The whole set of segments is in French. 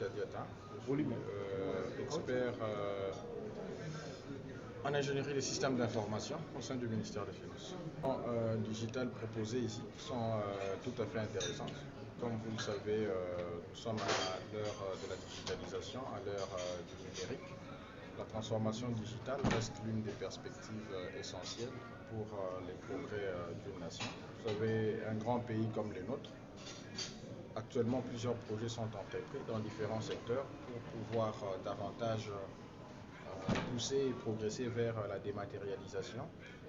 Kadiata. Je suis expert en ingénierie des systèmes d'information au sein du ministère des Finances. Les digitales proposées ici sont tout à fait intéressantes. Comme vous le savez, nous sommes à l'heure de la digitalisation, à l'heure du numérique. La transformation digitale reste l'une des perspectives essentielles pour les progrès d'une nation. Vous avez un grand pays comme le nôtre. Actuellement, plusieurs projets sont entrepris dans différents secteurs pour pouvoir davantage pousser et progresser vers la dématérialisation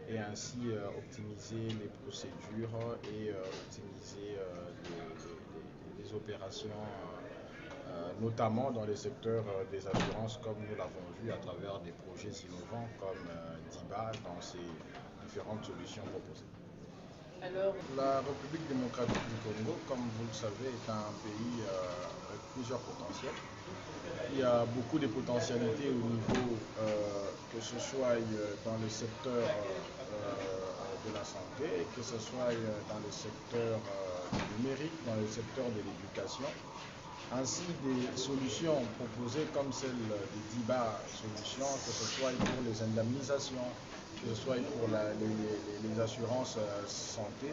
et ainsi optimiser les procédures et optimiser les opérations, notamment dans les secteurs des assurances, comme nous l'avons vu à travers des projets innovants comme DIBA dans ces différentes solutions proposées. Alors, la République démocratique du Congo, comme vous le savez, est un pays avec plusieurs potentiels. Il y a beaucoup de potentialités au niveau, que ce soit dans le secteur de la santé, que ce soit dans le secteur du numérique, dans le secteur de l'éducation. Ainsi, des solutions proposées comme celle des DIBA solutions, que ce soit pour les indemnisations, que ce soit pour les assurances santé,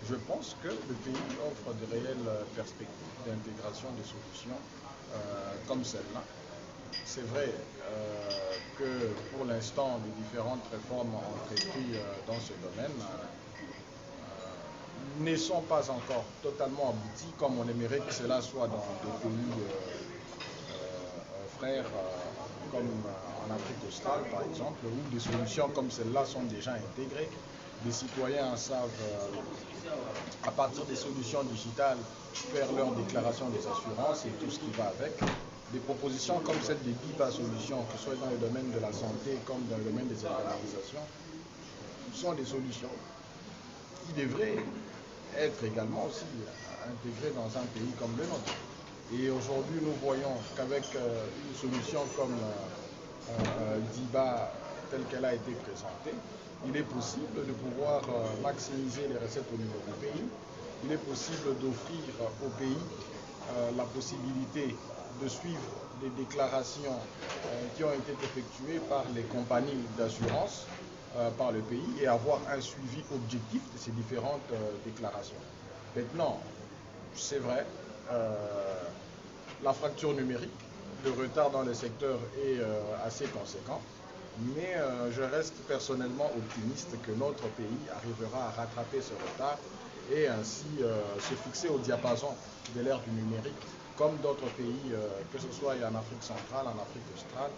je pense que le pays offre de réelles perspectives d'intégration des solutions comme celle-là. C'est vrai que pour l'instant, les différentes réformes entreprises dans ce domaine ne sont pas encore totalement abouties comme on aimerait que cela soit dans des pays frères comme en Afrique australe par exemple, où des solutions comme celle-là sont déjà intégrées. Les citoyens savent, à partir des solutions digitales, faire leur déclaration des assurances et tout ce qui va avec. Des propositions comme celle des DIBA solutions, que ce soit dans le domaine de la santé comme dans le domaine des organisations, sont des solutions qui devraient être également aussi intégrées dans un pays comme le nôtre. Et aujourd'hui, nous voyons qu'avec une solution comme DIBA telle qu'elle a été présentée, il est possible de pouvoir maximiser les recettes au niveau du pays. Il est possible d'offrir au pays la possibilité de suivre les déclarations qui ont été effectuées par les compagnies d'assurance par le pays et avoir un suivi objectif de ces différentes déclarations. Maintenant, c'est vrai, la fracture numérique, le retard dans le secteur est assez conséquent, mais je reste personnellement optimiste que notre pays arrivera à rattraper ce retard et ainsi se fixer au diapason de l'ère du numérique, comme d'autres pays, que ce soit en Afrique centrale, en Afrique australe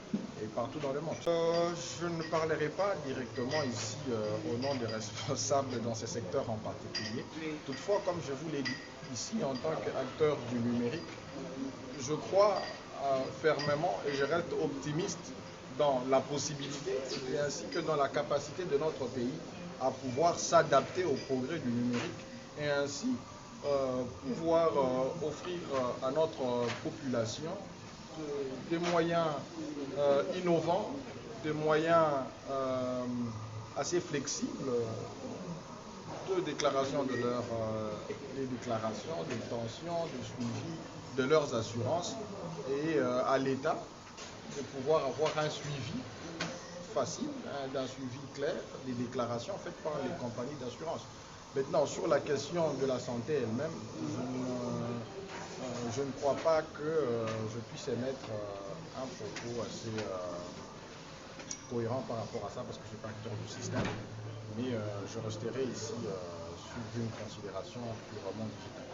et partout dans le monde. Je ne parlerai pas directement ici au nom des responsables dans ces secteurs en particulier. Toutefois, comme je vous l'ai dit, ici en tant qu'acteur du numérique, je crois fermement et je reste optimiste dans la possibilité et ainsi que dans la capacité de notre pays à pouvoir s'adapter au progrès du numérique et ainsi pouvoir offrir à notre population des moyens innovants, des moyens assez flexibles de déclaration de des déclarations, de pensions, de suivi de leurs assurances et à l'État de pouvoir avoir un suivi facile, d'un suivi clair des déclarations faites par les compagnies d'assurance. Maintenant, sur la question de la santé elle-même, je ne crois pas que je puisse émettre un propos assez cohérent par rapport à ça parce que je ne suis pas acteur du système, mais je resterai ici sur une considération purement digitale.